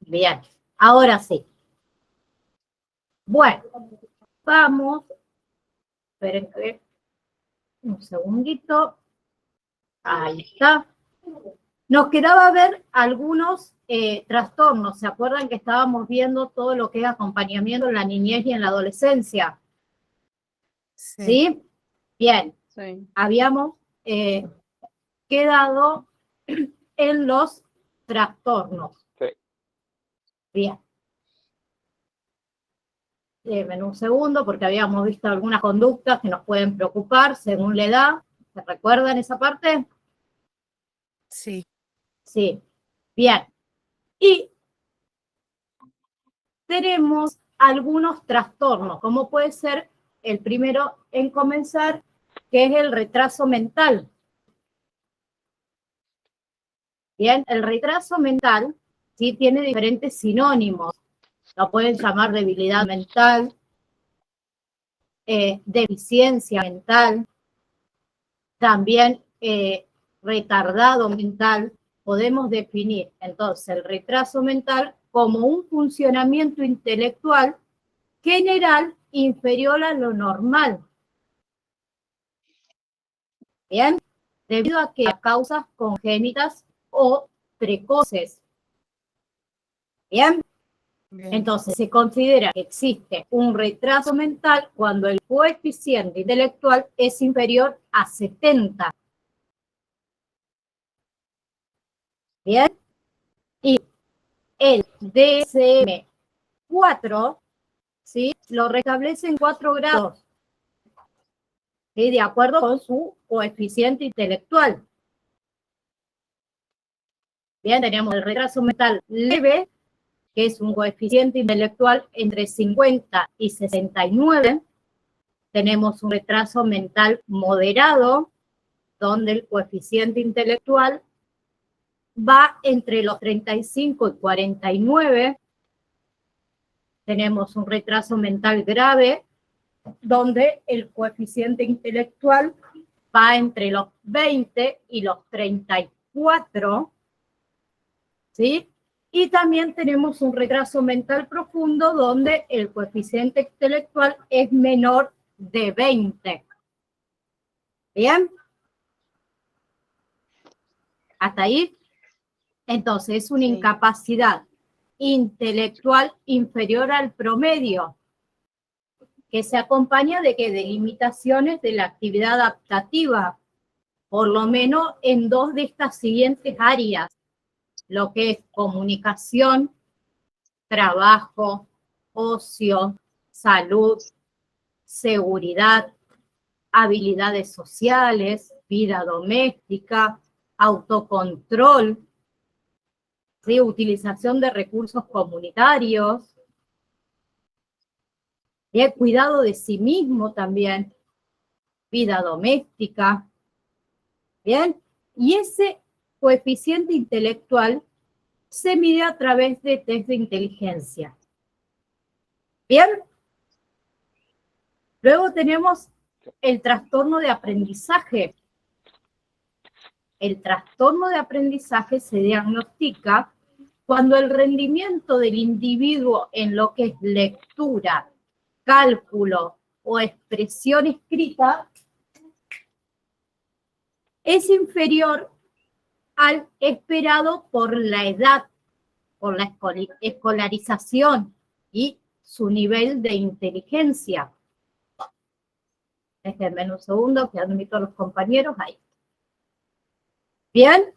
Bien, ahora sí. Bueno, vamos. Esperen que un segundito. Ahí está. Nos quedaba ver algunos trastornos. ¿Se acuerdan que estábamos viendo todo lo que es acompañamiento en la niñez y en la adolescencia? ¿Sí? Bien. Sí. Habíamos quedado en los trastornos. Sí. Bien. Déjenme un segundo porque habíamos visto algunas conductas que nos pueden preocupar según la edad. ¿Se recuerdan esa parte? Sí. Sí. Bien. Y tenemos algunos trastornos, como puede ser el primero en comenzar, que es el retraso mental. Bien, el retraso mental sí tiene diferentes sinónimos. Lo pueden llamar debilidad mental, deficiencia mental, también retardado mental. Podemos definir entonces el retraso mental como un funcionamiento intelectual general inferior a lo normal. Bien, debido a que a causas congénitas o precoces. Bien. Bien. Entonces, se considera que existe un retraso mental cuando el coeficiente intelectual es inferior a 70. Bien. Y el DSM-4, ¿sí?, lo restablece en 4 grados, ¿sí?, de acuerdo con su coeficiente intelectual. Bien, tenemos el retraso mental leve, que es un coeficiente intelectual entre 50 y 69. Tenemos un retraso mental moderado, donde el coeficiente intelectual va entre los 35 y 49. Tenemos un retraso mental grave, donde el coeficiente intelectual va entre los 20 y los 34, ¿sí? Y también tenemos un retraso mental profundo, donde el coeficiente intelectual es menor de 20. ¿Bien? ¿Hasta ahí? Entonces, es una incapacidad intelectual inferior al promedio, que se acompaña de limitaciones de la actividad adaptativa, por lo menos en 2 de estas siguientes áreas, lo que es comunicación, trabajo, ocio, salud, seguridad, habilidades sociales, vida doméstica, autocontrol, ¿sí?, utilización de recursos comunitarios, y cuidado de sí mismo también, vida doméstica. Bien, y ese coeficiente intelectual se mide a través de test de inteligencia. Bien, luego tenemos el trastorno de aprendizaje. El trastorno de aprendizaje se diagnostica cuando el rendimiento del individuo en lo que es lectura, cálculo o expresión escrita es inferior al esperado por la edad, por la escolarización y su nivel de inteligencia. Déjenme un segundo que admito a los compañeros ahí. Bien,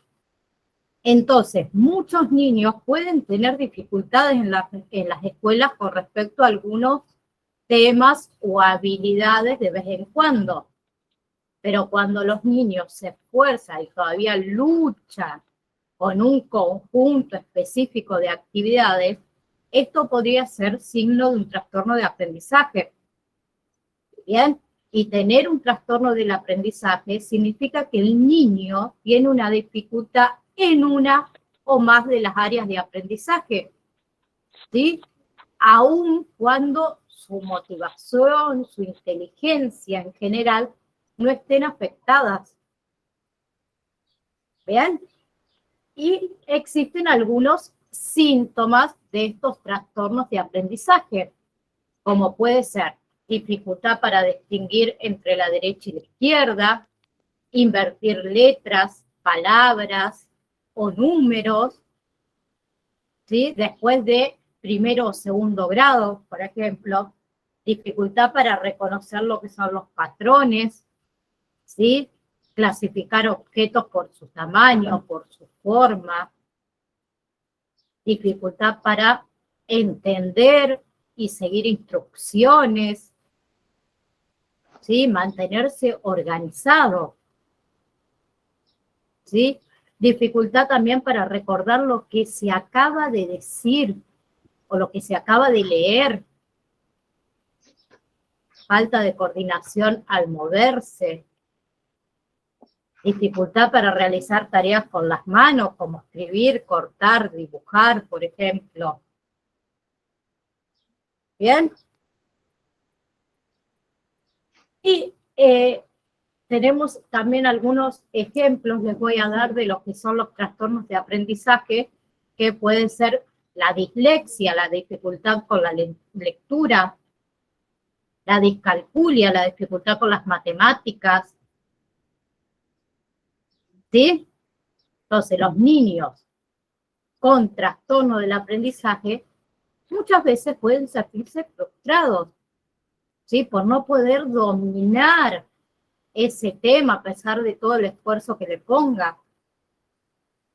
entonces muchos niños pueden tener dificultades en las escuelas con respecto a algunos temas o habilidades de vez en cuando. Pero cuando los niños se esfuerzan y todavía luchan con un conjunto específico de actividades, esto podría ser signo de un trastorno de aprendizaje. Bien, y tener un trastorno del aprendizaje significa que el niño tiene una dificultad en una o más de las áreas de aprendizaje, ¿sí?, aun cuando su motivación, su inteligencia en general no estén afectadas. ¿Bien? Y existen algunos síntomas de estos trastornos de aprendizaje, como puede ser dificultad para distinguir entre la derecha y la izquierda, invertir letras, palabras o números, ¿sí? Después de primero o segundo grado, por ejemplo, dificultad para reconocer lo que son los patrones, ¿sí? Clasificar objetos por su tamaño, por su forma, dificultad para entender y seguir instrucciones, ¿sí? Mantenerse organizado, ¿sí? Dificultad también para recordar lo que se acaba de decir o lo que se acaba de leer. Falta de coordinación al moverse. Dificultad para realizar tareas con las manos, como escribir, cortar, dibujar, por ejemplo. ¿Bien? Y tenemos también algunos ejemplos, les voy a dar, de lo que son los trastornos de aprendizaje, que pueden ser la dislexia, la dificultad con la lectura, la discalculia, la dificultad con las matemáticas, ¿sí? Entonces, los niños con trastorno del aprendizaje muchas veces pueden sentirse frustrados, ¿sí? Por no poder dominar ese tema a pesar de todo el esfuerzo que le ponga.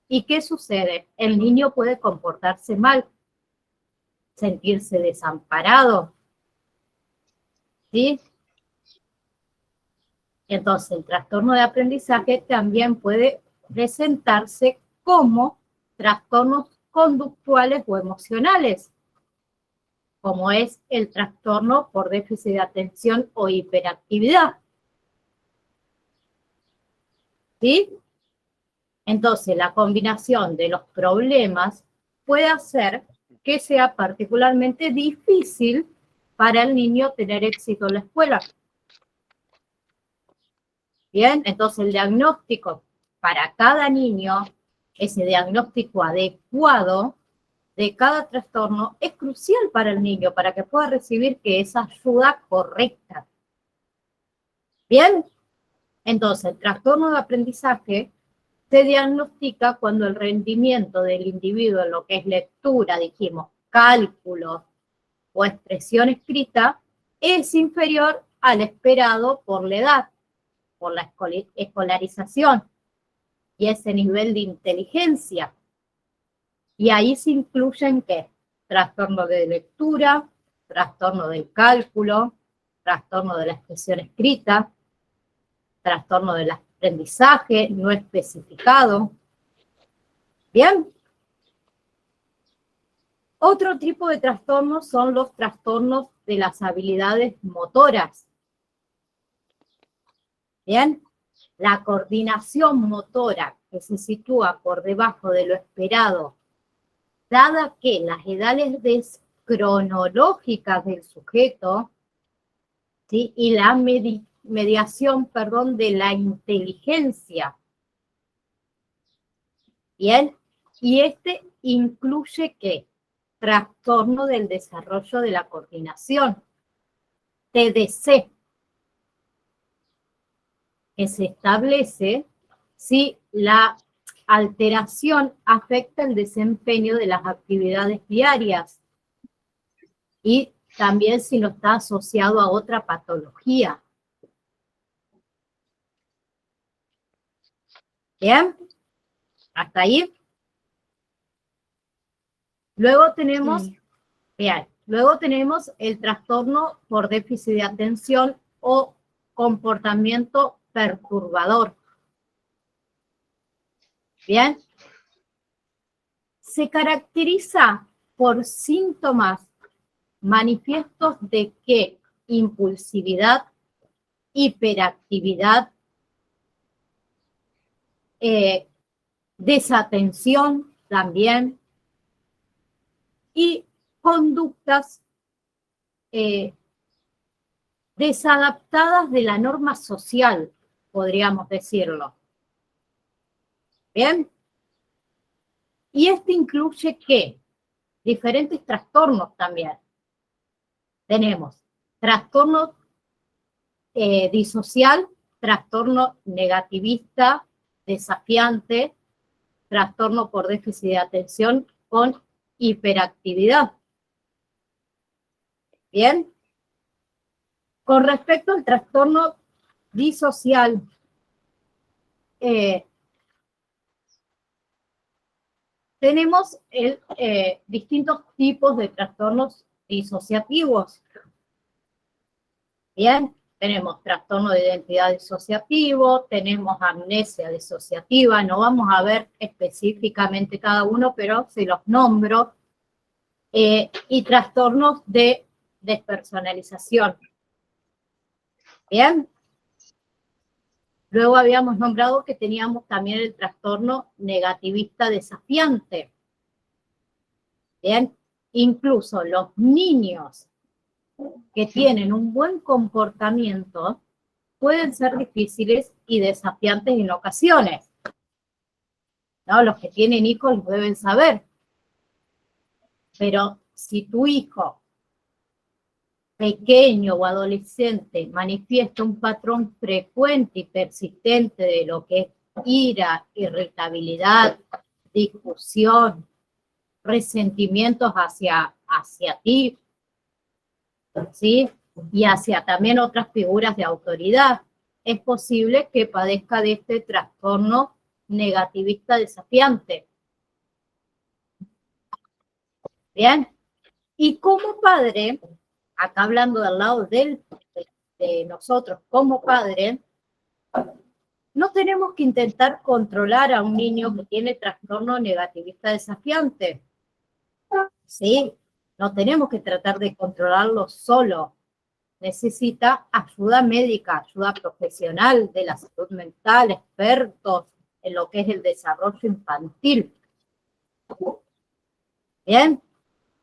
¿Y qué sucede? El niño puede comportarse mal, sentirse desamparado, ¿sí? Entonces, el trastorno de aprendizaje también puede presentarse como trastornos conductuales o emocionales, como es el trastorno por déficit de atención o hiperactividad, ¿sí? Entonces, la combinación de los problemas puede hacer que sea particularmente difícil para el niño tener éxito en la escuela. Bien, entonces el diagnóstico para cada niño, ese diagnóstico adecuado de cada trastorno es crucial para el niño, para que pueda recibir esa ayuda correcta. Bien, entonces el trastorno de aprendizaje se diagnostica cuando el rendimiento del individuo en lo que es lectura, dijimos, cálculo o expresión escrita, es inferior al esperado por la edad, por la escolarización y ese nivel de inteligencia. Y ahí se incluyen, ¿qué? Trastorno de lectura, trastorno del cálculo, trastorno de la expresión escrita, trastorno del aprendizaje no especificado. Bien. Otro tipo de trastornos son los trastornos de las habilidades motoras. Bien. La coordinación motora que se sitúa por debajo de lo esperado, dada que las edades cronológicas del sujeto, ¿sí? Y la mediación, perdón, de la inteligencia. Bien, y este incluye ¿qué? Trastorno del desarrollo de la coordinación, TDC, que se establece si la alteración afecta el desempeño de las actividades diarias y también si no está asociado a otra patología. ¿Bien? ¿Hasta ahí? Luego tenemos, Sí. bien, luego tenemos el trastorno por déficit de atención o comportamiento perturbador. Bien. Se caracteriza por síntomas manifiestos de que impulsividad, hiperactividad, desatención también, y conductas desadaptadas de la norma social, podríamos decirlo. ¿Bien? Y este incluye ¿qué? Diferentes trastornos también. Tenemos trastorno disocial, trastorno negativista, desafiante, trastorno por déficit de atención con hiperactividad. Bien. Con respecto al trastorno disocial, tenemos distintos tipos de trastornos disociativos. Bien, tenemos trastorno de identidad disociativo, tenemos amnesia disociativa, no vamos a ver específicamente cada uno, pero se los nombro, y trastornos de despersonalización. Bien. Luego habíamos nombrado que teníamos también el trastorno negativista desafiante. Bien, incluso los niños que tienen un buen comportamiento pueden ser difíciles y desafiantes en ocasiones. ¿No? Los que tienen hijos lo deben saber. Pero si tu hijo pequeño o adolescente manifiesta un patrón frecuente y persistente de lo que es ira, irritabilidad, discusión, resentimientos hacia ti, ¿sí? Y hacia también otras figuras de autoridad, es posible que padezca de este trastorno negativista desafiante. Bien, y como padre, acá hablando del lado de nosotros como padre, no tenemos que intentar controlar a un niño que tiene trastorno negativista desafiante. ¿Sí? No tenemos que tratar de controlarlo solo. Necesita ayuda médica, ayuda profesional de la salud mental, expertos en lo que es el desarrollo infantil. Bien,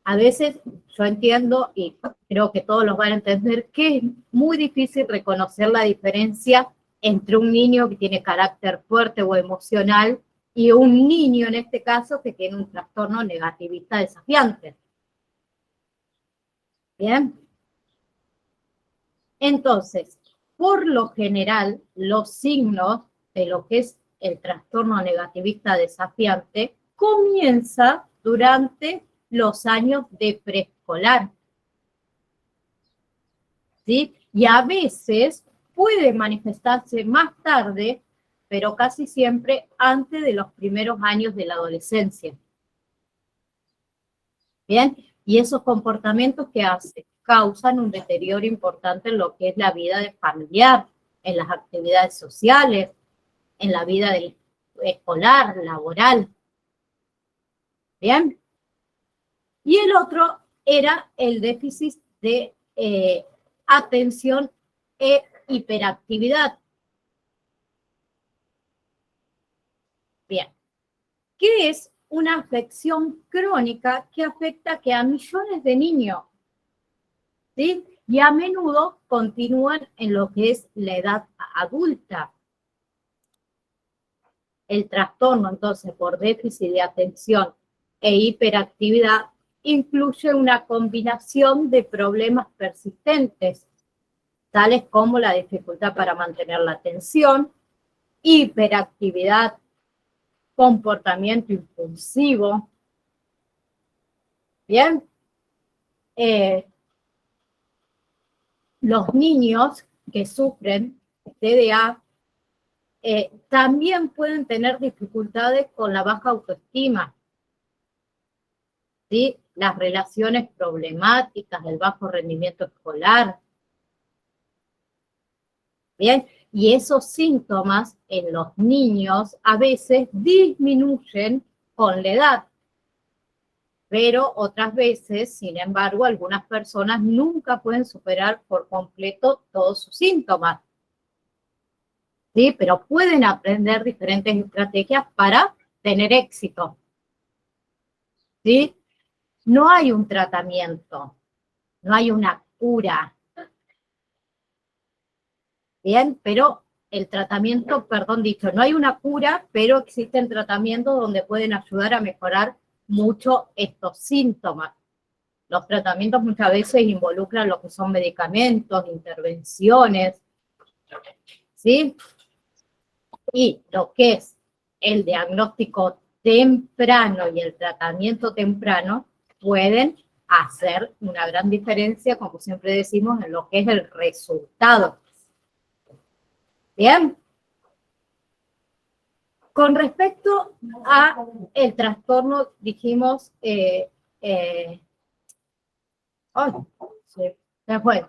a veces yo entiendo, y creo que todos los van a entender, que es muy difícil reconocer la diferencia entre un niño que tiene carácter fuerte o emocional y un niño, en este caso, que tiene un trastorno negativista desafiante. Bien. Entonces, por lo general, los signos de lo que es el trastorno negativista desafiante comienza durante los años de preescolar. ¿Sí? Y a veces puede manifestarse más tarde, pero casi siempre antes de los primeros años de la adolescencia. Bien, y esos comportamientos que hacen causan un deterioro importante en lo que es la vida familiar, en las actividades sociales, en la vida escolar, laboral. Bien. Y el otro era el déficit de atención e hiperactividad. Bien. ¿Qué es una afección crónica que afecta a millones de niños? ¿Sí? Y a menudo continúan en lo que es la edad adulta. El trastorno, entonces, por déficit de atención e hiperactividad incluye una combinación de problemas persistentes, tales como la dificultad para mantener la atención, hiperactividad, comportamiento impulsivo. Bien. Los niños que sufren TDA también pueden tener dificultades con la baja autoestima, ¿sí? Las relaciones problemáticas, el bajo rendimiento escolar. Bien, y esos síntomas en los niños a veces disminuyen con la edad, pero otras veces, sin embargo, algunas personas nunca pueden superar por completo todos sus síntomas. ¿Sí? Pero pueden aprender diferentes estrategias para tener éxito. ¿Sí? No hay un tratamiento, no hay una cura. Bien, pero el tratamiento, perdón dicho, no hay una cura, pero existen tratamientos donde pueden ayudar a mejorar mucho estos síntomas. Los tratamientos muchas veces involucran lo que son medicamentos, intervenciones, ¿sí? Y lo que es el diagnóstico temprano y el tratamiento temprano pueden hacer una gran diferencia, como siempre decimos, en lo que es el resultado. ¿Bien? Con respecto a el trastorno, dijimos,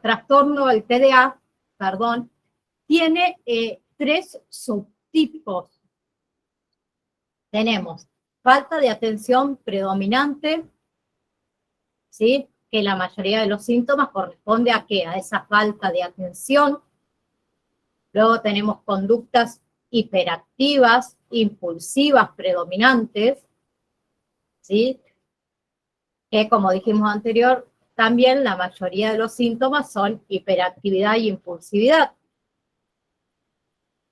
trastorno, el TDA, perdón, tiene 3 subtipos. Tenemos falta de atención predominante, ¿sí? Que la mayoría de los síntomas corresponde a ¿qué? A esa falta de atención. Luego tenemos conductas hiperactivas, impulsivas, predominantes, ¿sí? Que como dijimos anterior, también la mayoría de los síntomas son hiperactividad y impulsividad.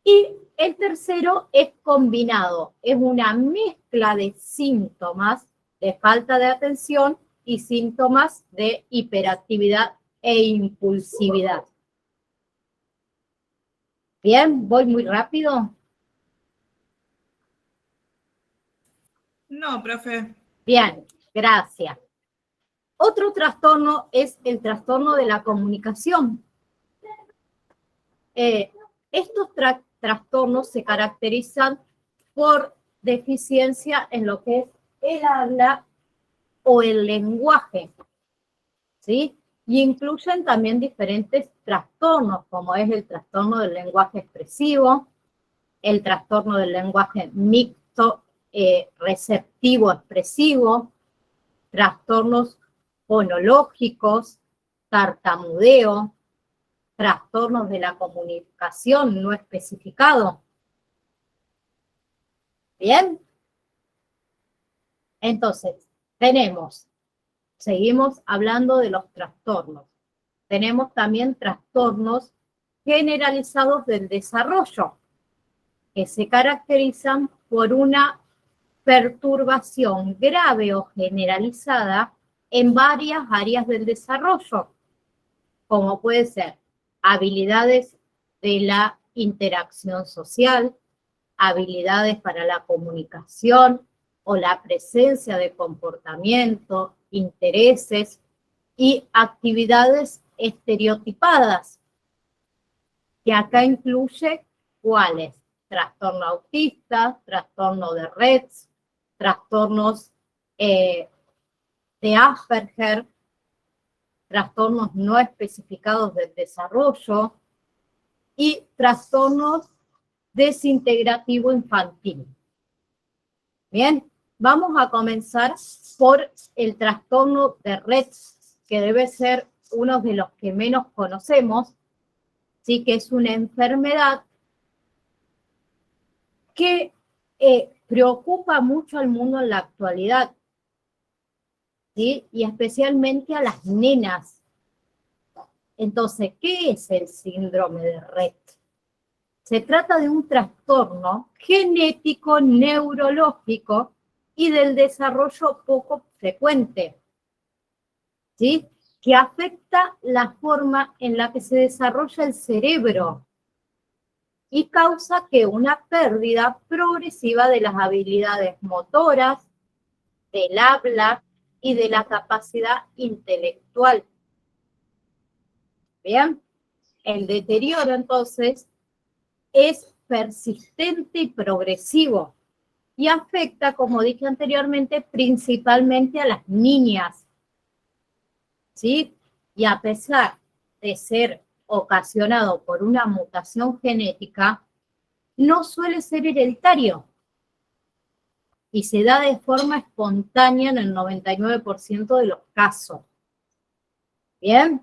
Y el tercero es combinado, es una mezcla de síntomas de falta de atención y síntomas de hiperactividad e impulsividad. Bien, voy muy rápido. No, profe. Bien, gracias. Otro trastorno es el trastorno de la comunicación. Estos trastornos se caracterizan por deficiencia en lo que es el habla o el lenguaje, ¿sí? Y incluyen también diferentes trastornos, como es el trastorno del lenguaje expresivo, el trastorno del lenguaje mixto, receptivo expresivo, trastornos fonológicos, tartamudeo, trastornos de la comunicación no especificado. ¿Bien? Entonces, seguimos hablando de los trastornos. Tenemos también trastornos generalizados del desarrollo, que se caracterizan por una perturbación grave o generalizada en varias áreas del desarrollo, como puede ser habilidades de la interacción social, habilidades para la comunicación o la presencia de comportamiento, intereses y actividades estereotipadas, que acá incluye cuáles: trastorno autista, trastorno de Rett, trastornos de Asperger, trastornos no especificados del desarrollo y trastornos desintegrativo infantil. Bien, vamos a comenzar por el trastorno de Rett, que debe ser uno de los que menos conocemos, sí, que es una enfermedad que preocupa mucho al mundo en la actualidad, ¿sí? Y especialmente a las nenas. Entonces, ¿qué es el síndrome de Rett? Se trata de un trastorno genético neurológico y del desarrollo poco frecuente, ¿sí? Que afecta la forma en la que se desarrolla el cerebro y causa que una pérdida progresiva de las habilidades motoras, del habla y de la capacidad intelectual. Bien, el deterioro entonces es persistente y progresivo y afecta, como dije anteriormente, principalmente a las niñas, ¿sí? Y a pesar de ser ocasionado por una mutación genética, no suele ser hereditario y se da de forma espontánea en el 99% de los casos. ¿Bien?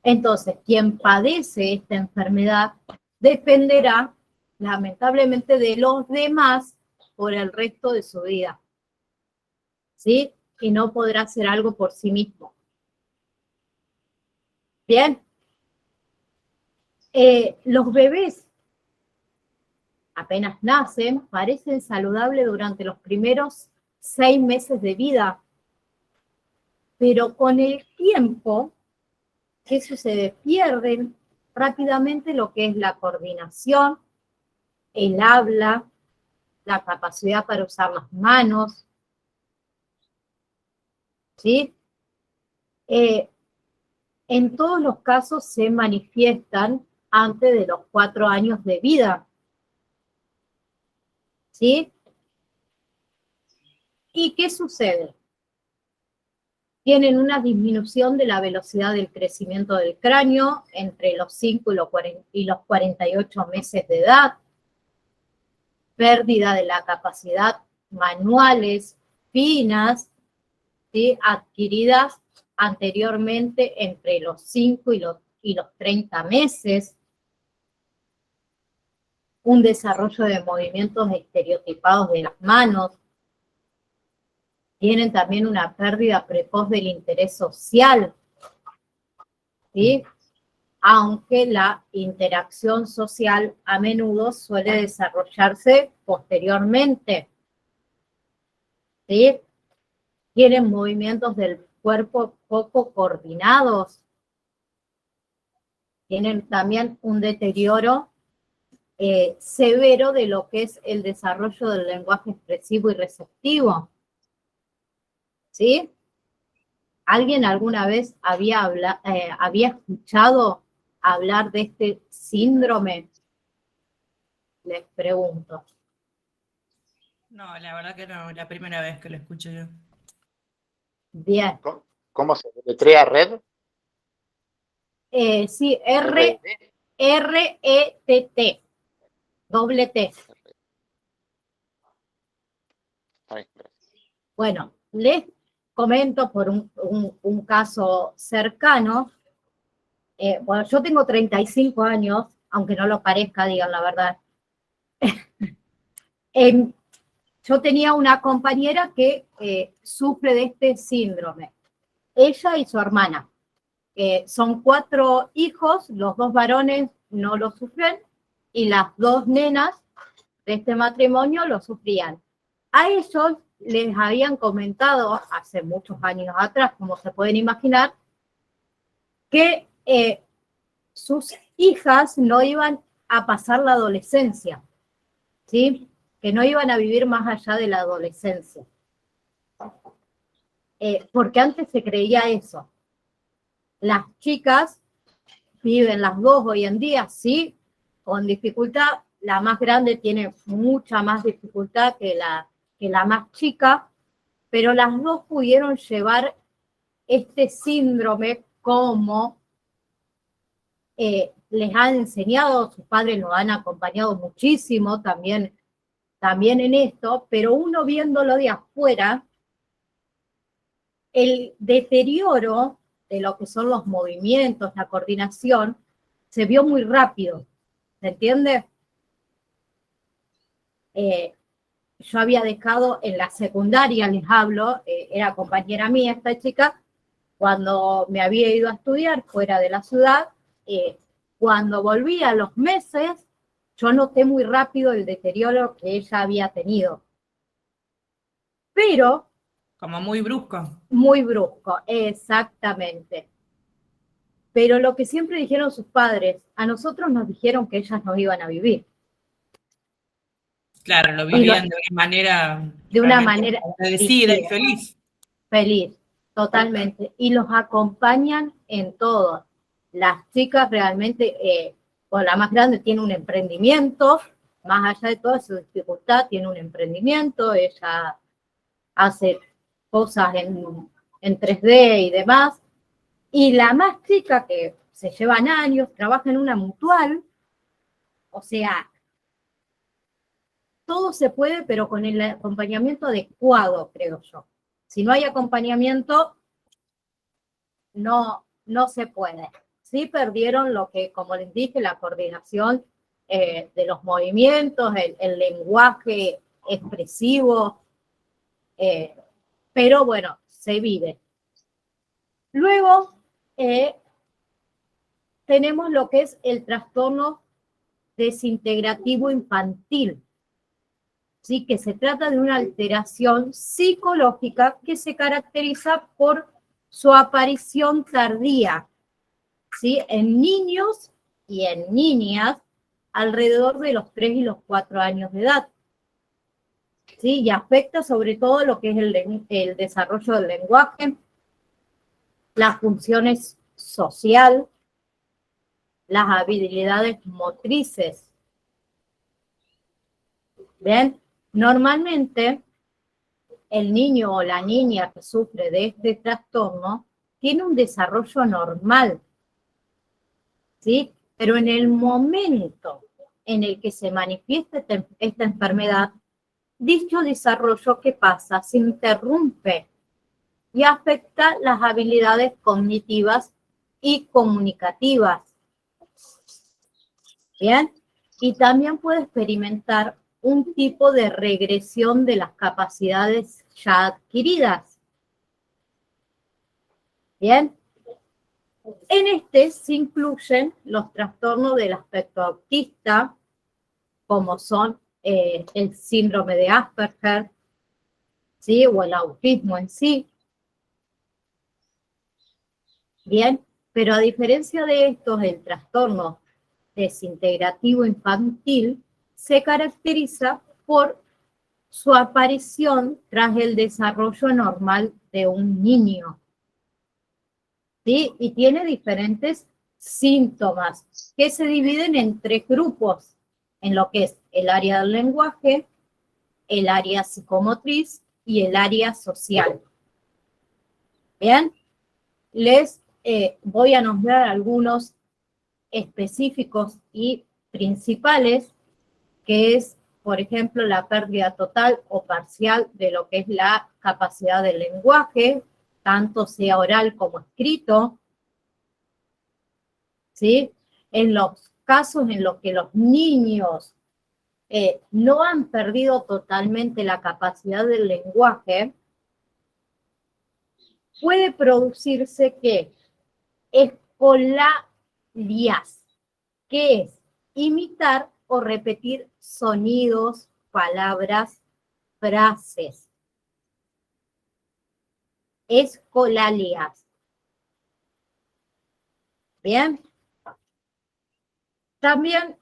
Entonces, quien padece esta enfermedad dependerá, lamentablemente, de los demás por el resto de su vida, ¿sí? Y no podrá hacer algo por sí mismo. Bien. Los bebés apenas nacen, parecen saludables durante los primeros 6 meses de vida, pero con el tiempo, ¿qué sucede? Pierden rápidamente lo que es la coordinación, el habla, la capacidad para usar las manos, ¿sí? En todos los casos se manifiestan antes de los 4 años de vida, ¿sí? ¿Y qué sucede? Tienen una disminución de la velocidad del crecimiento del cráneo entre los 5 y los 48 meses de edad, pérdida de la capacidad manuales finas, ¿sí? Adquiridas anteriormente entre los 5 y los 30 meses, un desarrollo de movimientos estereotipados de las manos, tienen también una pérdida precoz del interés social, ¿sí? Aunque la interacción social a menudo suele desarrollarse posteriormente, ¿sí? Tienen movimientos del cuerpo poco coordinados, tienen también un deterioro severo de lo que es el desarrollo del lenguaje expresivo y receptivo, ¿sí? ¿Alguien alguna vez había escuchado hablar de este síndrome? Les pregunto. No, la verdad que no, la primera vez que lo escucho yo. Bien. ¿Cómo se deletrea red? Sí, R-E-T-T, doble T. Bueno, les comento por un caso cercano. Bueno, yo tengo 35 años, aunque no lo parezca, digan la verdad. Yo tenía una compañera que sufre de este síndrome. Ella y su hermana. Son 4 hijos, los 2 varones no lo sufren, y las 2 nenas de este matrimonio lo sufrían. A ellos les habían comentado hace muchos años atrás, como se pueden imaginar, que sus hijas no iban a pasar la adolescencia, ¿sí? Que no iban a vivir más allá de la adolescencia. Porque antes se creía eso. Las chicas viven las 2 hoy en día, sí, con dificultad. La más grande tiene mucha más dificultad que la más chica, pero las 2 pudieron llevar este síndrome como les han enseñado, sus padres los han acompañado muchísimo también en esto, pero uno viéndolo de afuera, el deterioro de lo que son los movimientos, la coordinación, se vio muy rápido, ¿se entiende? Yo había dejado en la secundaria, les hablo, era compañera mía esta chica, cuando me había ido a estudiar fuera de la ciudad, cuando volví a los meses, yo noté muy rápido el deterioro que ella había tenido. Pero... Como muy brusco. Muy brusco, exactamente. Pero lo que siempre dijeron sus padres, a nosotros nos dijeron que ellas no iban a vivir. Claro, lo vivían de una manera agradecida y feliz. Feliz, totalmente. Y los acompañan en todo. Las chicas realmente, la más grande tiene un emprendimiento, más allá de toda su dificultad, tiene un emprendimiento, ella hace cosas en 3D y demás. Y la más chica, que se llevan años, trabaja en una mutual, o sea, todo se puede, pero con el acompañamiento adecuado, creo yo. Si no hay acompañamiento, no se puede. Sí perdieron lo que, como les dije, la coordinación de los movimientos, el lenguaje expresivo, pero bueno, se vive. Luego, tenemos lo que es el trastorno desintegrativo infantil, ¿sí? Que se trata de una alteración psicológica que se caracteriza por su aparición tardía, ¿sí? En niños y en niñas alrededor de los 3 y los 4 años de edad, ¿sí? Y afecta sobre todo lo que es el desarrollo del lenguaje, las funciones social, las habilidades motrices. ¿Ven? Normalmente, el niño o la niña que sufre de este trastorno tiene un desarrollo normal, ¿sí? Pero en el momento en el que se manifiesta esta enfermedad, dicho desarrollo, ¿qué pasa? Se interrumpe y afecta las habilidades cognitivas y comunicativas. ¿Bien? Y también puede experimentar un tipo de regresión de las capacidades ya adquiridas. ¿Bien? En este se incluyen los trastornos del aspecto autista, como son el síndrome de Asperger, ¿sí? O el autismo en sí. Bien, pero a diferencia de estos, el trastorno desintegrativo infantil se caracteriza por su aparición tras el desarrollo normal de un niño, ¿sí? Y tiene diferentes síntomas que se dividen en 3 grupos, en lo que es el área del lenguaje, el área psicomotriz y el área social. Bien, les voy a nombrar algunos específicos y principales, que es, por ejemplo, la pérdida total o parcial de lo que es la capacidad del lenguaje, tanto sea oral como escrito, ¿sí? En los casos en los que los niños no han perdido totalmente la capacidad del lenguaje, puede producirse que escolarias, que es imitar o repetir sonidos, palabras, frases. Escolalias. Bien. También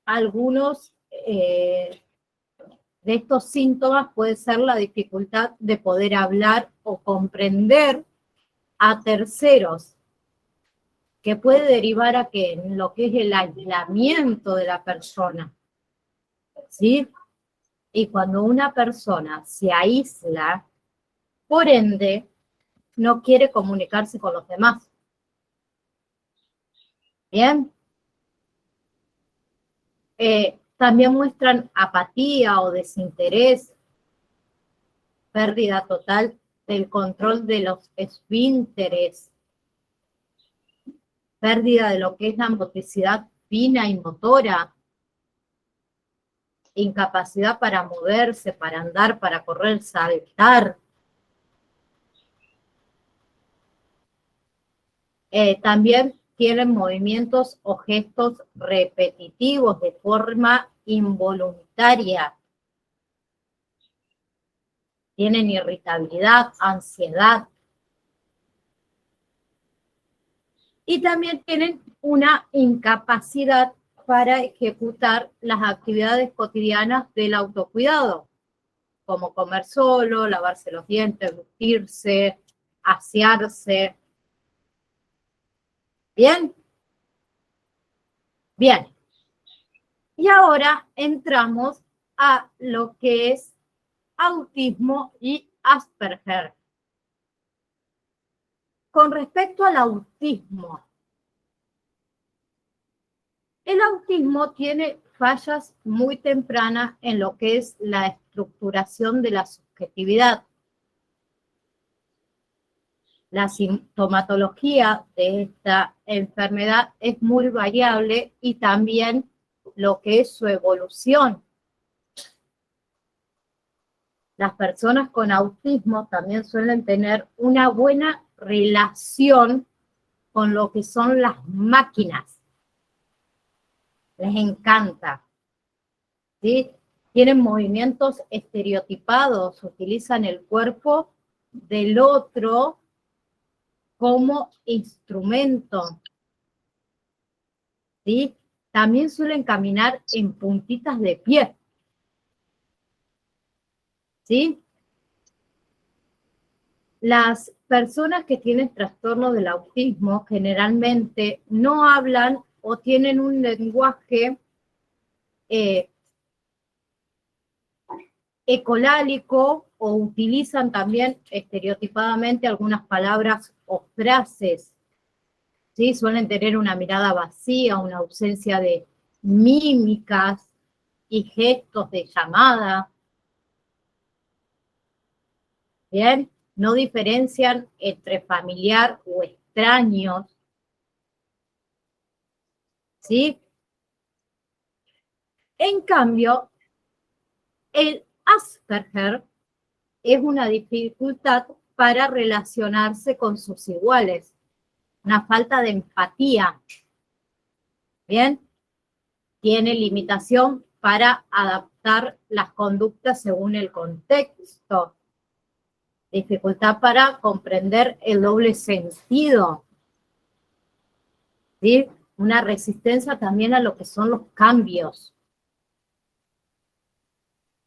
algunos de estos síntomas puede ser la dificultad de poder hablar o comprender a terceros, que puede derivar a que en lo que es el aislamiento de la persona, ¿sí? Y cuando una persona se aísla, por ende, no quiere comunicarse con los demás. ¿Bien? También muestran apatía o desinterés, pérdida total del control de los esfínteres, pérdida de lo que es la motricidad fina y motora, incapacidad para moverse, para andar, para correr, saltar. También tienen movimientos o gestos repetitivos de forma involuntaria. Tienen irritabilidad, ansiedad. Y también tienen una incapacidad para ejecutar las actividades cotidianas del autocuidado, como comer solo, lavarse los dientes, vestirse, asearse. ¿Bien? Bien. Y ahora entramos a lo que es autismo y Asperger. Con respecto al autismo, el autismo tiene fallas muy tempranas en lo que es la estructuración de la subjetividad. La sintomatología de esta enfermedad es muy variable y también lo que es su evolución. Las personas con autismo también suelen tener una buena relación con lo que son las máquinas. Les encanta. ¿Sí? Tienen movimientos estereotipados, utilizan el cuerpo del otro como instrumento. ¿Sí? También suelen caminar en puntitas de pie. ¿Sí? Las personas que tienen trastorno del autismo generalmente no hablan o tienen un lenguaje ecolálico o utilizan también estereotipadamente algunas palabras o frases. ¿Sí? Suelen tener una mirada vacía, una ausencia de mímicas y gestos de llamada. ¿Bien? No diferencian entre familiar o extraños. ¿Sí? En cambio, el Asperger es una dificultad para relacionarse con sus iguales, una falta de empatía. ¿Bien? Tiene limitación para adaptar las conductas según el contexto. Dificultad para comprender el doble sentido. ¿Sí? Una resistencia también a lo que son los cambios.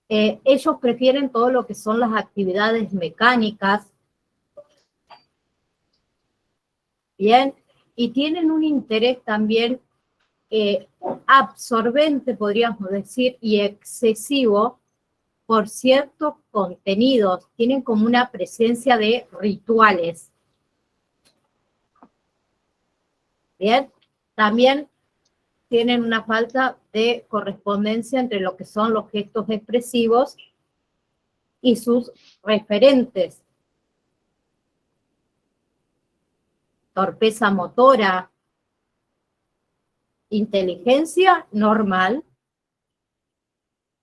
Ellos prefieren todo lo que son las actividades mecánicas. Bien, y tienen un interés también absorbente, podríamos decir, y excesivo por ciertos contenidos. Tienen como una presencia de rituales. Bien, también tienen una falta de correspondencia entre lo que son los gestos expresivos y sus referentes. Torpeza motora, inteligencia normal,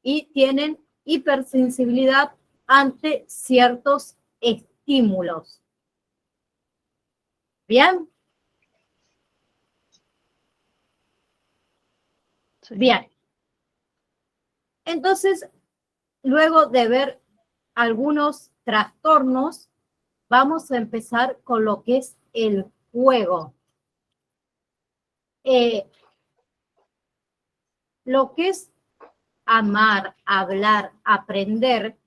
y tienen hipersensibilidad ante ciertos estímulos. ¿Bien? Sí. Bien. Entonces, luego de ver algunos trastornos, vamos a empezar con lo que es el juego. Lo que es amar, hablar, aprender,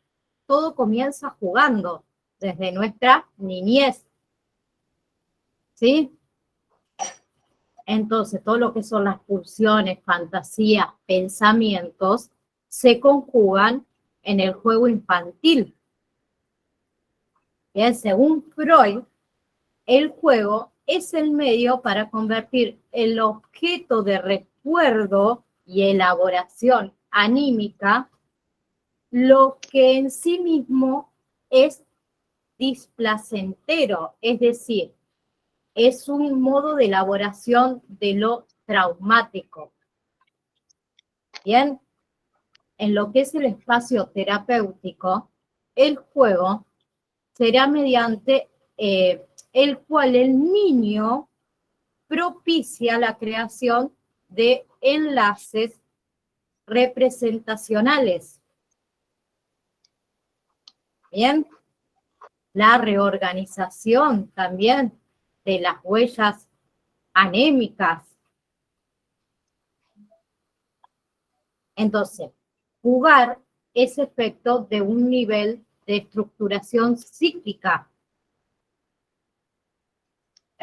todo comienza jugando desde nuestra niñez. ¿Sí? Entonces, todo lo que son las pulsiones, fantasías, pensamientos, se conjugan en el juego infantil. Bien, según Freud, el juego es el medio para convertir el objeto de recuerdo y elaboración anímica, lo que en sí mismo es displacentero, es decir, es un modo de elaboración de lo traumático. Bien, en lo que es el espacio terapéutico, el juego será mediante el cual el niño propicia la creación de enlaces representacionales. Bien, la reorganización también de las huellas anémicas. Entonces, jugar es efecto de un nivel de estructuración psíquica.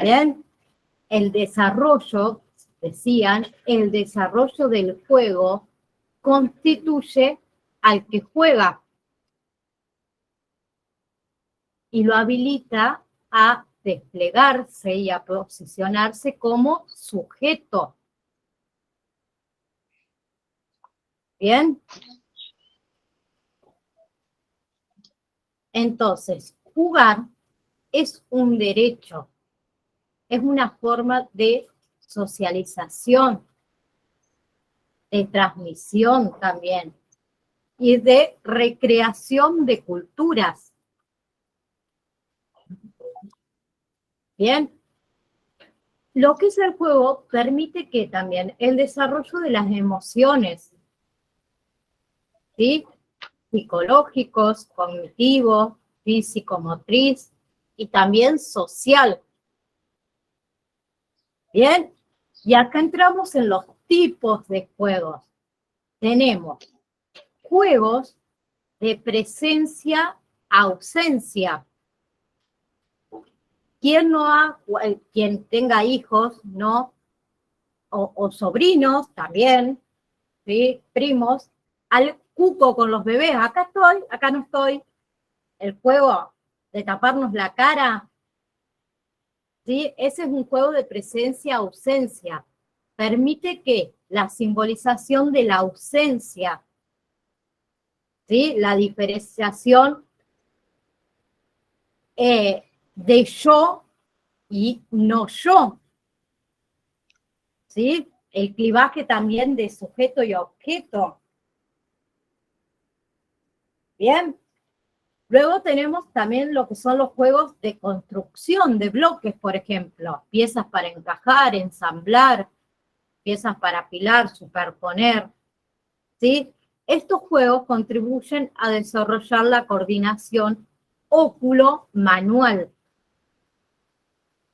Bien, el desarrollo, decían, el desarrollo del juego constituye al que juega y lo habilita a desplegarse y a posicionarse como sujeto. ¿Bien? Entonces, jugar es un derecho, es una forma de socialización, de transmisión también, y de recreación de culturas. Bien. lo que es el juego permite que también el desarrollo de las emociones, ¿sí? Psicológicos, cognitivos, físico-motriz y también social. Bien, y acá entramos en los tipos de juegos. Tenemos juegos de presencia-ausencia. Quien tenga hijos, ¿no? O sobrinos también, ¿sí? Primos, al cuco con los bebés, acá estoy, acá no estoy. El juego de taparnos la cara, ¿sí? Ese es un juego de presencia-ausencia. Permite que la simbolización de la ausencia, ¿sí? La diferenciación de yo y no yo, ¿sí? El clivaje también de sujeto y objeto. Bien. Luego tenemos también lo que son los juegos de construcción de bloques, por ejemplo. Piezas para encajar, ensamblar, piezas para apilar, superponer, ¿sí? Estos juegos contribuyen a desarrollar la coordinación óculo-manual,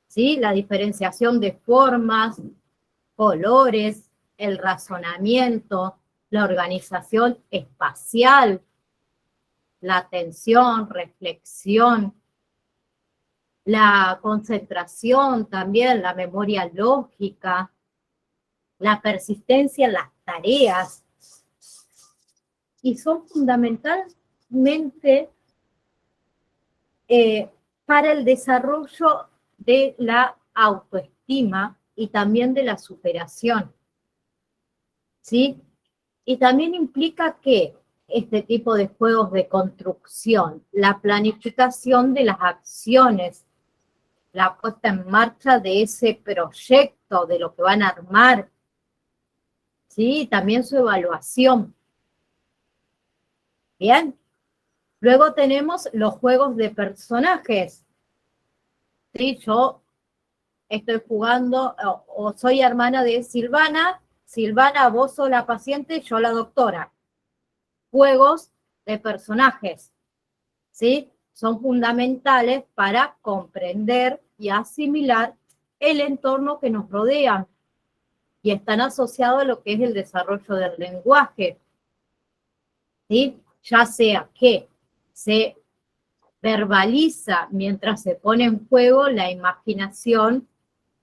¿sí? La diferenciación de formas, colores, el razonamiento, la organización espacial, la atención, reflexión, la concentración también, la memoria lógica, la persistencia en las tareas, y son fundamentalmente para el desarrollo de la autoestima y también de la superación, ¿sí? Y también implica que este tipo de juegos de construcción, la planificación de las acciones, la puesta en marcha de ese proyecto, de lo que van a armar, ¿sí? También su evaluación. Bien. Luego tenemos los juegos de personajes. ¿Sí? Yo estoy jugando, o soy hermana de Silvana. Silvana, vos sos la paciente, yo la doctora. Juegos de personajes, ¿sí? Son fundamentales para comprender y asimilar el entorno que nos rodea y están asociados a lo que es el desarrollo del lenguaje, ¿sí? Ya sea que se verbaliza mientras se pone en juego la imaginación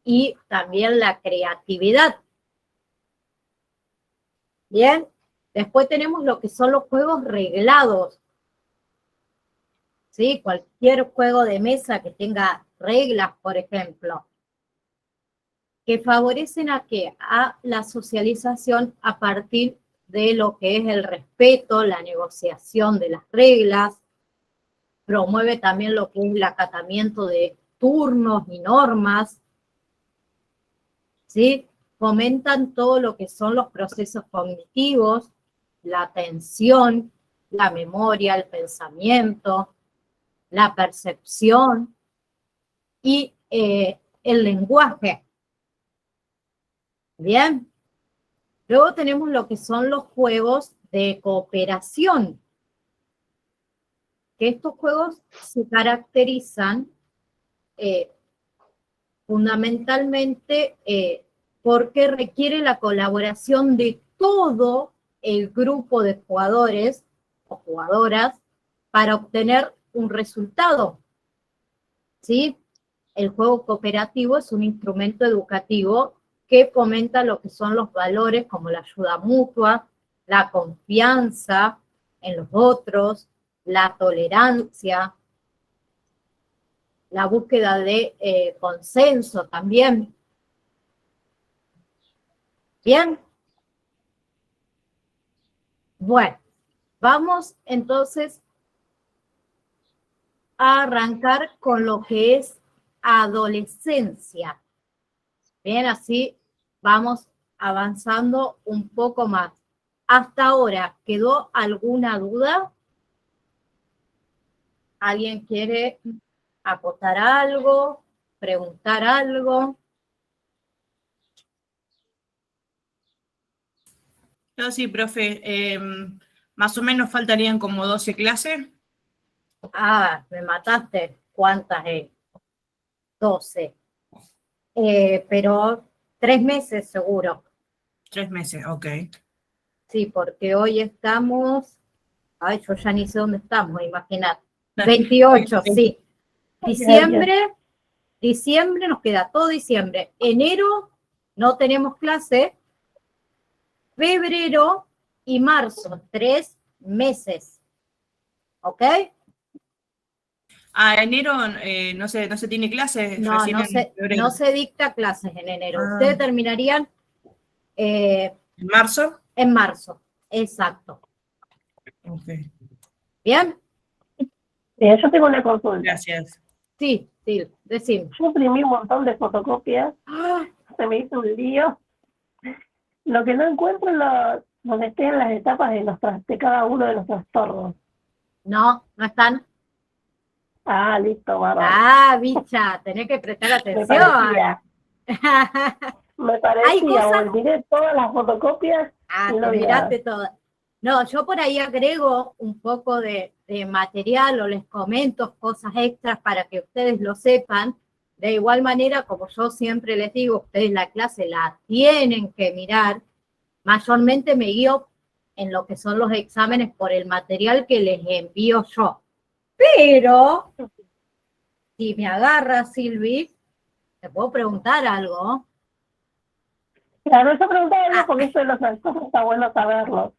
y también la creatividad. Bien, después tenemos lo que son los juegos reglados, ¿sí? Cualquier juego de mesa que tenga reglas, por ejemplo, que favorecen a qué? A la socialización a partir de lo que es el respeto, la negociación de las reglas, promueve también lo que es el acatamiento de turnos y normas, ¿sí? Fomentan todo lo que son los procesos cognitivos, la atención, la memoria, el pensamiento, la percepción y el lenguaje. Bien. Luego tenemos lo que son los juegos de cooperación, que estos juegos se caracterizan fundamentalmente porque requiere la colaboración de todo el grupo de jugadores o jugadoras para obtener un resultado, ¿sí? El juego cooperativo es un instrumento educativo que fomenta lo que son los valores como la ayuda mutua, la confianza en los otros, la tolerancia, la búsqueda de consenso también. Bien. Bueno, vamos entonces a arrancar con lo que es adolescencia. Bien, así vamos avanzando un poco más. Hasta ahora, ¿quedó alguna duda? ¿Alguien quiere acotar algo? ¿Preguntar algo? No, sí, profe. Más o menos faltarían como 12 clases. Ah, me mataste. ¿Cuántas? 12. Pero 3 meses seguro. 3 meses, ok. Sí, porque hoy estamos... Ay, yo ya ni sé dónde estamos, imaginad. 28, sí. Diciembre, nos queda todo diciembre. Enero no tenemos clase. Febrero y marzo, 3 meses. ¿Ok? Enero no se tiene clases, No, recién en febrero. no se dicta clases en enero. Ah. Ustedes terminarían ¿En marzo? en marzo. Exacto. Ok. ¿Bien? Yo tengo una consulta. Gracias. Sí, decime. Yo imprimí un montón de fotocopias, ¡Ah! se me hizo un lío. Lo que no encuentro es donde estén las etapas de cada uno de los trastornos. No, no están. Ah, listo, bárbaro. Ah, bicha, tenés que prestar Me atención. parecía, Hay cosas. miré todas las fotocopias y no Te vi nada. miraste todas. No, yo por ahí agrego un poco de material o les comento cosas extras para que ustedes lo sepan. De igual manera, como yo siempre les digo, ustedes la clase la tienen que mirar. Mayormente me guío en lo que son los exámenes por el material que les envío yo. Pero, si me agarra, Silvi, ¿te puedo preguntar algo? Claro, yo preguntaba algo porque esto de los trastornos está bueno saberlo.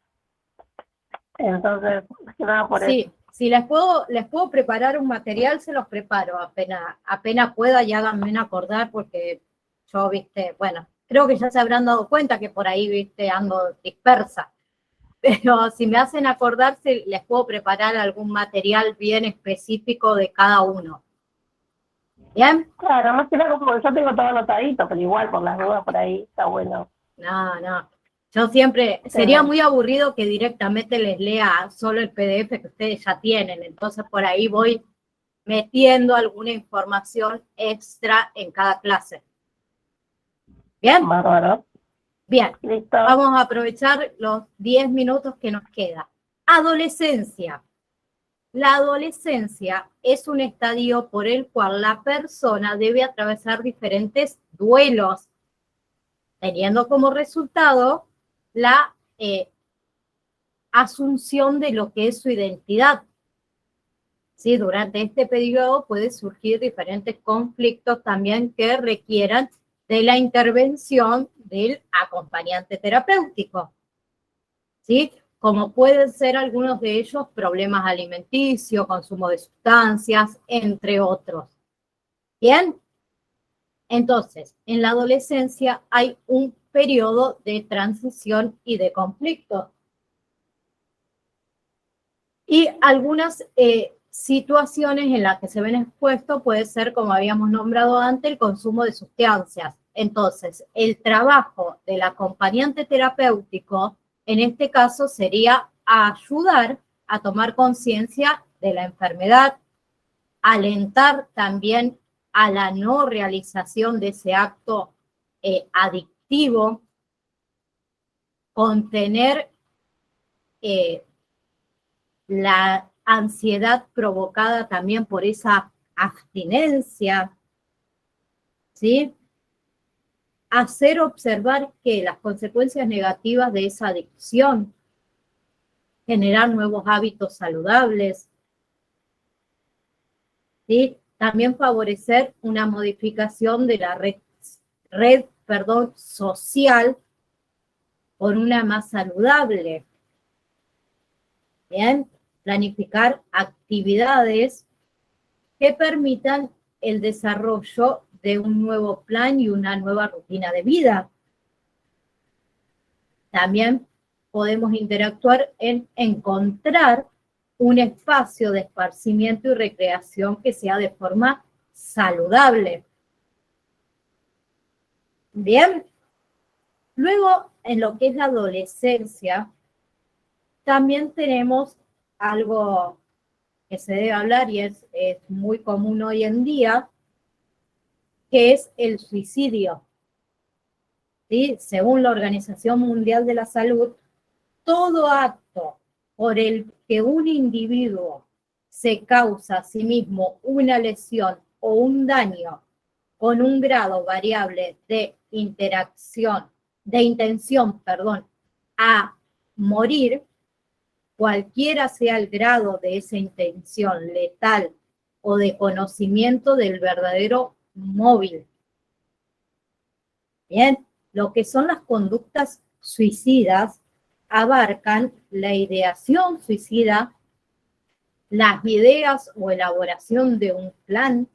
Entonces, más que nada por eso. Sí, si les puedo preparar un material, se los preparo apenas pueda y háganme un acordar porque yo, viste, bueno, creo que ya se habrán dado cuenta que por ahí, viste, ando dispersa. Pero si me hacen acordar, les puedo preparar algún material bien específico de cada uno. ¿Bien? Claro, más que nada como yo tengo todo anotadito, pero igual por las dudas por ahí está bueno. No. Yo siempre, sería muy aburrido que directamente les lea solo el PDF que ustedes ya tienen. Entonces por ahí voy metiendo alguna información extra en cada clase. ¿Bien? Bárbaro. Bien. Listo. Vamos a aprovechar los 10 minutos que nos queda. Adolescencia. La adolescencia es un estadio por el cual la persona debe atravesar diferentes duelos, teniendo como resultado la asunción de lo que es su identidad. ¿Sí? Durante este periodo pueden surgir diferentes conflictos también que requieran de la intervención del acompañante terapéutico. ¿Sí? Como pueden ser algunos de ellos problemas alimenticios, consumo de sustancias, entre otros. ¿Bien? Entonces, en la adolescencia hay un periodo de transición y de conflicto. Y algunas situaciones en las que se ven expuestos puede ser, como habíamos nombrado antes, el consumo de sustancias. Entonces, el trabajo del acompañante terapéutico, en este caso, sería ayudar a tomar conciencia de la enfermedad, alentar también a la no realización de ese acto adictivo, contener la ansiedad provocada también por esa abstinencia, ¿sí? Hacer observar que las consecuencias negativas de esa adicción, generar nuevos hábitos saludables, ¿sí? También favorecer una modificación de la red social por una más saludable. Bien, planificar actividades que permitan el desarrollo de un nuevo plan y una nueva rutina de vida. También podemos interactuar en encontrar un espacio de esparcimiento y recreación que sea de forma saludable. Bien, luego en lo que es la adolescencia, también tenemos algo que se debe hablar y es muy común hoy en día, que es el suicidio. ¿Sí? Según la Organización Mundial de la Salud, todo acto por el que un individuo se causa a sí mismo una lesión o un daño con un grado variable de intención, a morir, cualquiera sea el grado de esa intención letal o de conocimiento del verdadero móvil. Bien, lo que son las conductas suicidas abarcan la ideación suicida, las ideas o elaboración de un plan,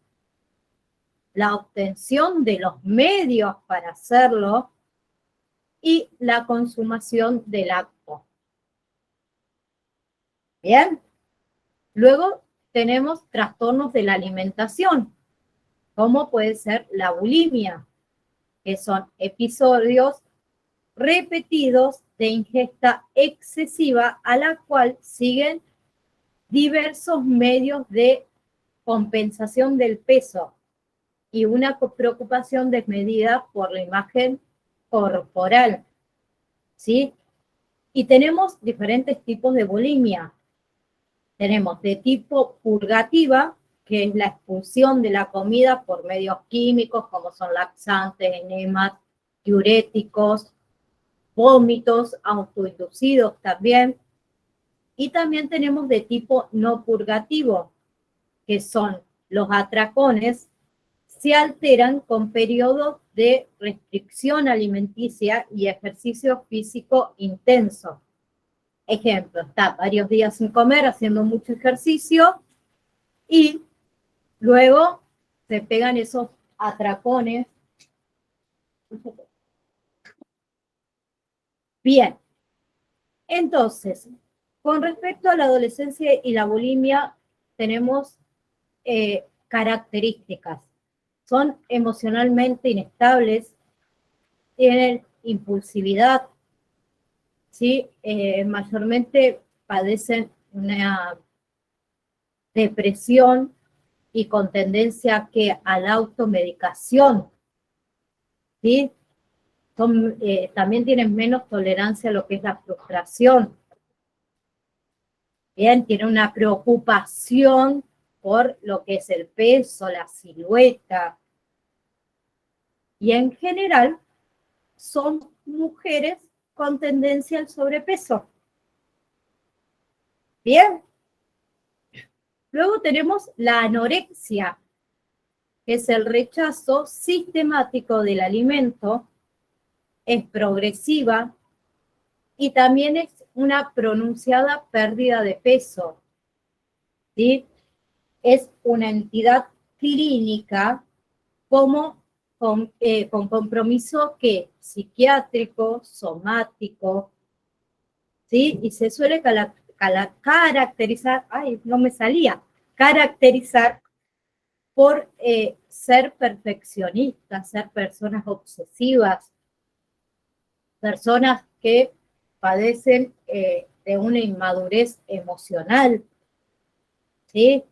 la obtención de los medios para hacerlo y la consumación del acto. Bien, luego tenemos trastornos de la alimentación, como puede ser la bulimia, que son episodios repetidos de ingesta excesiva a la cual siguen diversos medios de compensación del peso y una preocupación desmedida por la imagen corporal, ¿sí? Y tenemos diferentes tipos de bulimia. Tenemos de tipo purgativa, que es la expulsión de la comida por medios químicos, como son laxantes, enemas, diuréticos, vómitos autoinducidos también. Y también tenemos de tipo no purgativo, que son los atracones, se alteran con periodos de restricción alimenticia y ejercicio físico intenso. Ejemplo, está varios días sin comer, haciendo mucho ejercicio, y luego se pegan esos atracones. Bien, entonces, con respecto a la adolescencia y la bulimia, tenemos características. Son emocionalmente inestables, tienen impulsividad, ¿sí? Mayormente padecen una depresión y con tendencia a la automedicación, ¿sí? También tienen menos tolerancia a lo que es la frustración. Bien, tienen una preocupación por lo que es el peso, la silueta. Y en general son mujeres con tendencia al sobrepeso. Bien. Luego tenemos la anorexia, que es el rechazo sistemático del alimento, es progresiva y también es una pronunciada pérdida de peso, ¿sí? Es una entidad clínica con compromiso psiquiátrico, somático, ¿sí? Y se suele caracterizar por ser perfeccionistas, ser personas obsesivas, personas que padecen de una inmadurez emocional, ¿sí?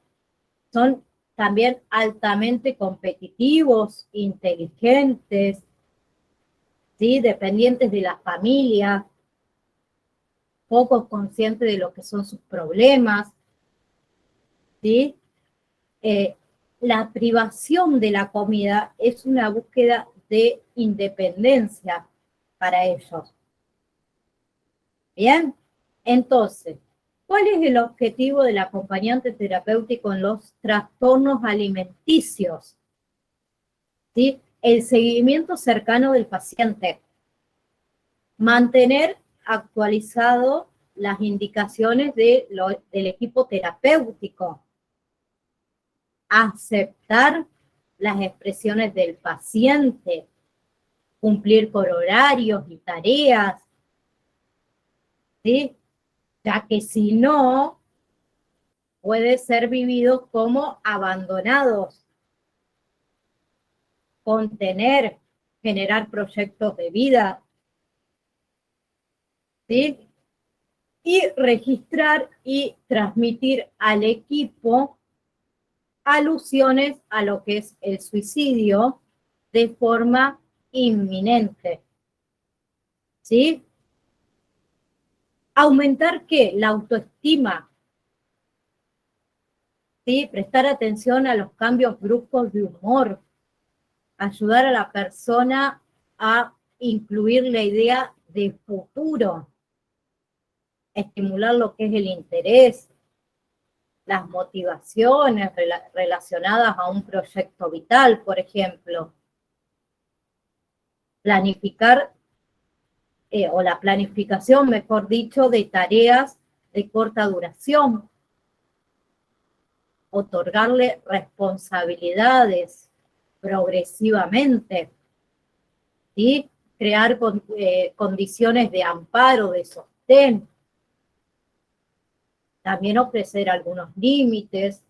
Son también altamente competitivos, inteligentes, ¿sí? Dependientes de la familia, poco conscientes de lo que son sus problemas, ¿sí? La privación de la comida es una búsqueda de independencia para ellos. Bien, entonces, ¿cuál es el objetivo del acompañante terapéutico en los trastornos alimenticios? ¿Sí? El seguimiento cercano del paciente. Mantener actualizado las indicaciones del equipo terapéutico. Aceptar las expresiones del paciente. Cumplir con horarios y tareas. ¿Sí? Ya que si no, puede ser vivido como abandonados. Contener, generar proyectos de vida, ¿sí? Y registrar y transmitir al equipo alusiones a lo que es el suicidio de forma inminente, ¿sí? Aumentar, ¿qué? La autoestima. ¿Sí? Prestar atención a los cambios bruscos de humor. Ayudar a la persona a incluir la idea de futuro. Estimular lo que es el interés, las motivaciones relacionadas a un proyecto vital, por ejemplo. Planificar, o la planificación, mejor dicho, de tareas de corta duración. Otorgarle responsabilidades progresivamente. ¿Sí? Crear condiciones de amparo, de sostén. También ofrecer algunos límites.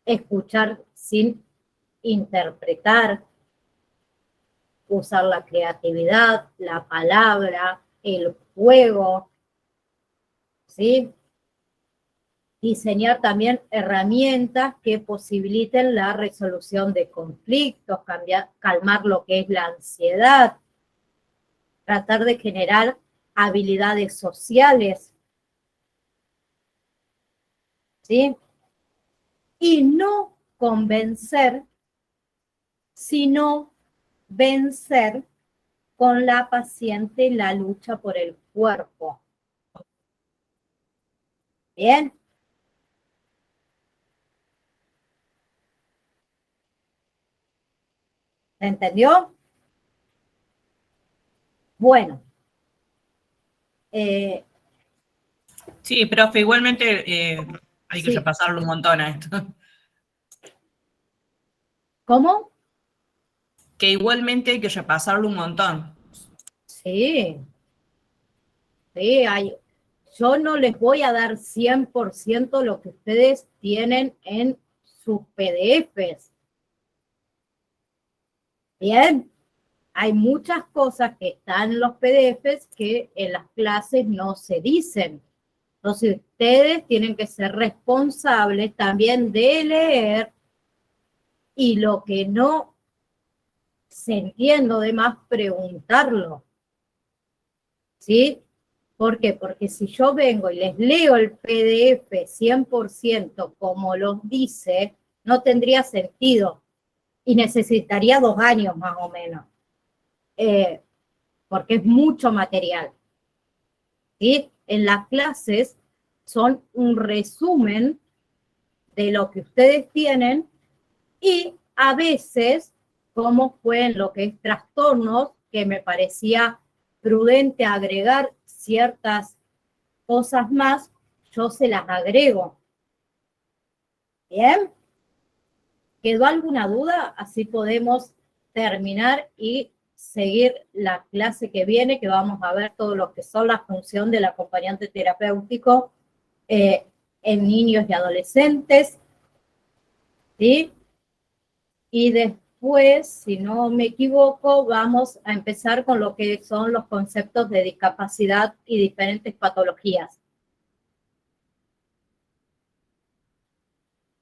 Escuchar sin interpretar. Usar la creatividad, la palabra, el juego, ¿sí? Diseñar también herramientas que posibiliten la resolución de conflictos, calmar lo que es la ansiedad, tratar de generar habilidades sociales, ¿sí? Y no convencer, sino vencer con la paciente la lucha por el cuerpo. ¿Bien? ¿Se entendió? Bueno. Sí, profe, igualmente hay que sí. repasarlo un montón a esto. ¿Cómo? Que igualmente hay que repasarlo un montón. Sí. Sí, yo no les voy a dar 100% lo que ustedes tienen en sus PDFs. Bien, hay muchas cosas que están en los PDFs que en las clases no se dicen. Entonces, ustedes tienen que ser responsables también de leer, y lo que no se entiende, además, preguntarlo. ¿Sí? ¿Por qué? Porque si yo vengo y les leo el PDF 100% como los dice, no tendría sentido y necesitaría 2 años más o menos, porque es mucho material. ¿Sí? En las clases son un resumen de lo que ustedes tienen, y a veces, como fue en lo que es trastornos, que me parecía prudente agregar ciertas cosas más, yo se las agrego. ¿Bien? ¿Quedó alguna duda? Así podemos terminar y seguir la clase que viene, que vamos a ver todo lo que son la función del acompañante terapéutico en niños y adolescentes. ¿Sí? Y después, si no me equivoco, vamos a empezar con lo que son los conceptos de discapacidad y diferentes patologías.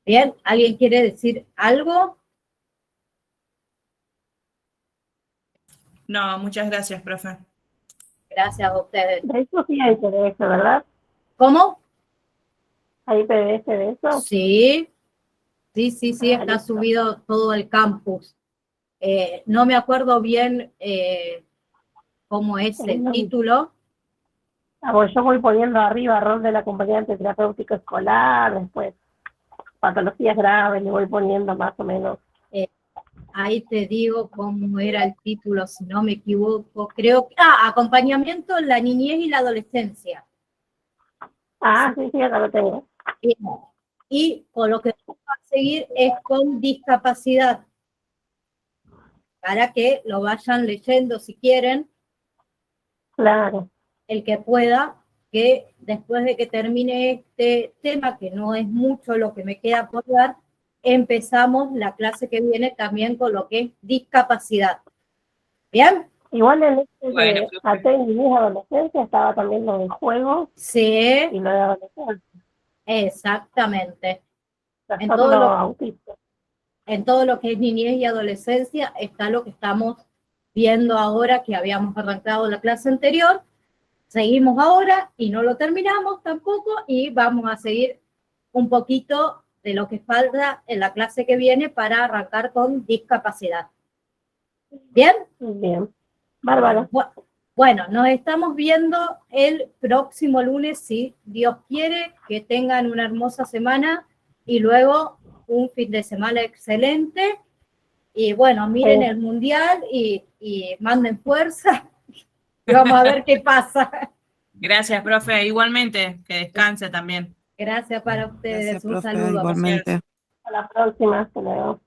Bien, ¿alguien quiere decir algo? No, muchas gracias, profe. Gracias a ustedes. De eso sí hay PDF, ¿verdad? ¿Cómo? ¿Hay PDF de eso? Sí, sí, está Listo. subido todo el campus. No me acuerdo bien cómo es el título. Pues yo voy poniendo arriba rol del acompañante terapéutico escolar, después patologías graves, le voy poniendo más o menos. Ahí te digo cómo era el título, si no me equivoco. Creo que... acompañamiento en la niñez y la adolescencia. Sí, acá lo tengo. Y con lo que vamos a seguir es con discapacidad, para que lo vayan leyendo si quieren. Claro. El que pueda, que después de que termine este tema, que no es mucho lo que me queda por dar, empezamos la clase que viene también con lo que es discapacidad. ¿Bien? Igual en este de niñez y adolescencia estaba también lo del juego. Sí. Y lo de adolescencia. Exactamente. En todo lo que es niñez y adolescencia está lo que estamos viendo ahora, que habíamos arrancado la clase anterior, seguimos ahora y no lo terminamos tampoco y vamos a seguir un poquito de lo que falta en la clase que viene para arrancar con discapacidad. ¿Bien? Bien. Bárbaro. Bueno, nos estamos viendo el próximo lunes, si Dios quiere, que tengan una hermosa semana y luego un fin de semana excelente. Y bueno, miren el Mundial y manden fuerza y vamos a ver qué pasa. Gracias, profe. Igualmente, que descanse también. Gracias para ustedes. Gracias, Un profe, saludo. igualmente. A la próxima. Hasta luego.